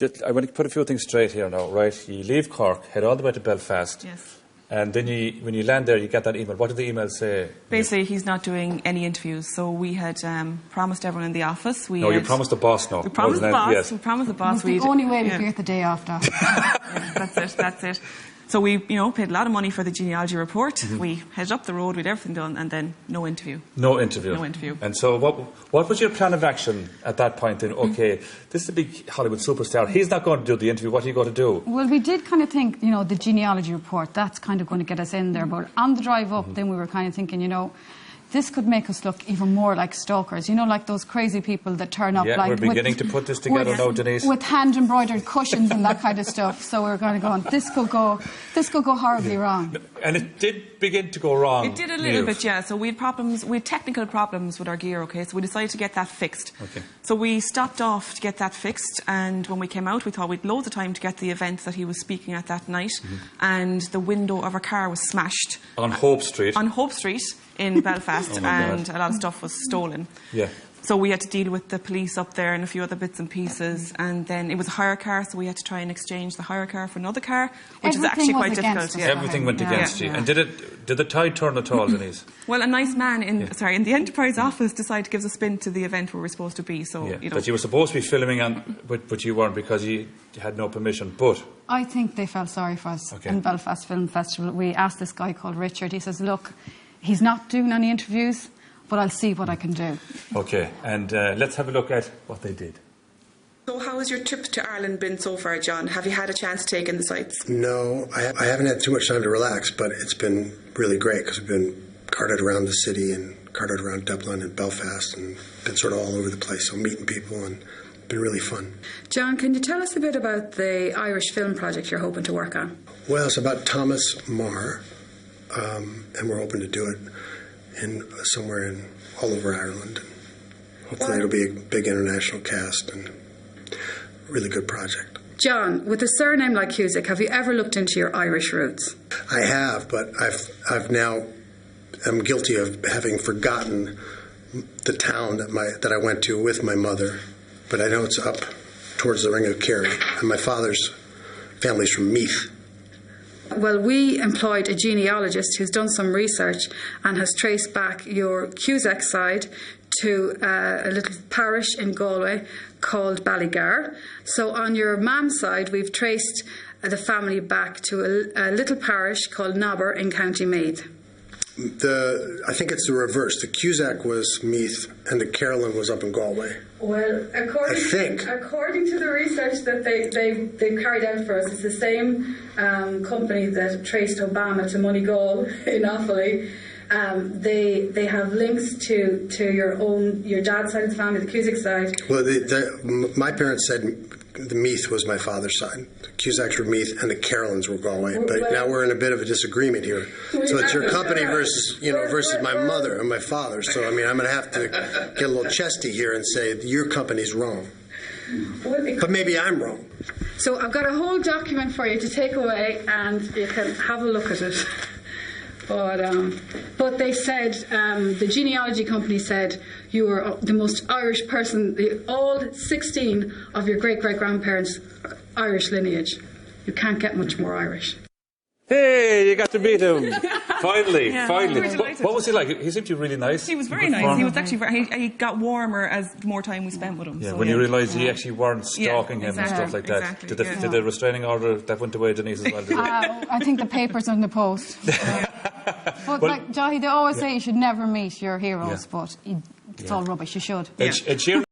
I want to put a few things straight here now, right? You leave Cork, head all the way to Belfast. Yes. And then when you land there, you get that email. What did the email say? Basically, he's not doing any interviews. So we had promised everyone in the office. You promised the boss, no. We promised the boss. Yes. We promised the boss. It's the only way to get the day after. That's it. So we, paid a lot of money for the genealogy report. We headed up the road, we had everything done, and then no interview. No interview. No interview. And so what was your plan of action at that point? Then, okay, this is a big Hollywood superstar. He's not going to do the interview. What are you going to do? Well, we did kind of think, the genealogy report, that's kind of going to get us in there. But on the drive up, then we were kind of thinking, this could make us look even more like stalkers. Like those crazy people that turn up we're beginning to put this together now, Denise. With hand-embroidered cushions and that kind of stuff. So we're going to go, this could go horribly wrong. And it did begin to go wrong. It did a little bit, yeah. So we had technical problems with our gear, okay? So we decided to get that fixed. Okay. So we stopped off to get that fixed, and when we came out, we thought we'd loads of time to get the event that he was speaking at that night, and the window of our car was smashed. On Hope Street? On Hope Street in Belfast, and a lot of stuff was stolen. Yeah. So we had to deal with the police up there and a few other bits and pieces, and then it was a hire car, so we had to try and exchange the hire car for another car, which is actually quite difficult. Yeah. Everything went against you. And did the tide turn at all, Denise? Well, a nice man in the Enterprise office decided to give us a spin to the event where we're supposed to be. So But you were supposed to be filming but you weren't because you had no permission. But I think they felt sorry for us in Belfast Film Festival. We asked this guy called Richard. He says, "Look, he's not doing any interviews, but I'll see what I can do." Okay, and let's have a look at what they did. So how has your trip to Ireland been so far, John? Have you had a chance to take in the sights? No, I haven't had too much time to relax, but it's been really great because we've been carted around the city and carted around Dublin and Belfast and been sort of all over the place, so meeting people and been really fun. John, can you tell us a bit about the Irish film project you're hoping to work on? Well, it's about Thomas Maura, and we're hoping to do it somewhere all over Ireland. Hopefully it'll be a big international cast and a really good project. John, with a surname like Cusack, have you ever looked into your Irish roots? I have, but I'm guilty of having forgotten the town that I went to with my mother, but I know it's up towards the Ring of Kerry, and my father's family's from Meath. Well, we employed a genealogist who's done some research and has traced back your Cusack side to a little parish in Galway called Ballygar. So on your mum's side, we've traced the family back to a little parish called Nobber in County Meath. I think it's the reverse. The Cusack was Meath and the Carolyn was up in Galway. Well, according to the research that they carried out for us, it's the same company that traced Obama to Moneygall in Offaly. They have links to your dad's side of the family, the Cusack side. Well, my parents said the Meath was my father's side. The Cusacks were Meath and the Carolyns were Galway. But now we're in a bit of a disagreement here. So it's your company versus my mother and my father. So I'm going to have to get a little chesty here and say your company's wrong. But maybe I'm wrong. So I've got a whole document for you to take away, and you can have a look at it. But they said, the genealogy company said, you were the most Irish person, all 16 of your great-great-grandparents' Irish lineage. You can't get much more Irish. Hey, you got to meet him. Finally. What was he like? He seemed to be really nice. He was very nice. He was actually he got warmer as the more time we spent with him. Yeah, when you realised you actually weren't stalking him and stuff like that. Did the restraining order that went away, Denise, as well? Did I think the paper's on the post. But Daithí, they always say you should never meet your heroes, but it's all rubbish. You should.